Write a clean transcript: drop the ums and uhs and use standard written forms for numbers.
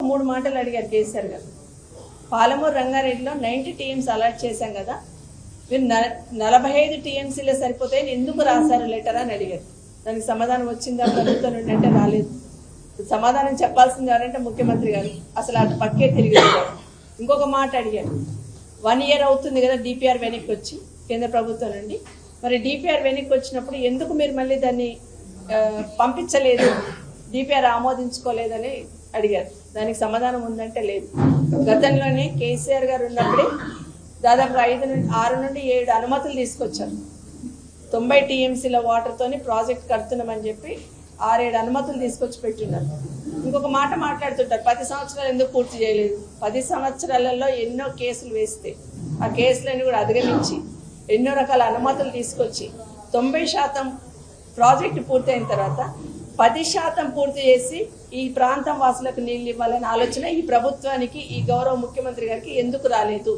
మూడు మాటలు అడిగారు కేసీఆర్ గారు. పాలమూరు రంగారెడ్డిలో 90 TMC అలాట్ చేశాం కదా, మీరు 45 TMCలే సరిపోతాయని ఎందుకు రాశారు లెటర్ అని అడిగారు. దానికి సమాధానం వచ్చిందా ప్రభుత్వం నుండి అంటే రాలేదు. సమాధానం చెప్పాల్సింది ఎవరంటే ముఖ్యమంత్రి గారు, అసలు అటు పక్కే తిరిగి. ఇంకొక మాట అడిగారు, 1 year అవుతుంది కదా DPR వెనక్కి వచ్చి కేంద్ర ప్రభుత్వం నుండి, మరి DPR వెనక్కి వచ్చినప్పుడు ఎందుకు మీరు మళ్ళీ దాన్ని పంపించలేదు, DPR ఆమోదించుకోలేదని అడిగారు. దానికి సమాధానం ఉందంటే లేదు. గతంలోనే కేసీఆర్ గారు ఉన్నప్పుడే దాదాపు 6 నుండి 7 అనుమతులు తీసుకొచ్చారు. 90 TMCల వాటర్తోని ప్రాజెక్ట్ కడుతున్నామని చెప్పి 6-7 అనుమతులు తీసుకొచ్చి పెట్టున్నారు. ఇంకొక మాట మాట్లాడుతుంటారు, 10 సంవత్సరాలు ఎందుకు పూర్తి చేయలేదు. 10 సంవత్సరాలలో ఎన్నో కేసులు వేస్తే ఆ కేసులను కూడా అధిగమించి ఎన్నో రకాల అనుమతులు తీసుకొచ్చి 90% ప్రాజెక్టు పూర్తయిన తర్వాత 10% పూర్తి చేసి ఈ ప్రాంతం వాసులకు నీళ్ళు ఇవ్వాలనే ఆలోచన ఈ ప్రభుత్వానికి, ఈ గౌరవ ముఖ్యమంత్రి గారికి ఎందుకు రాలేదు?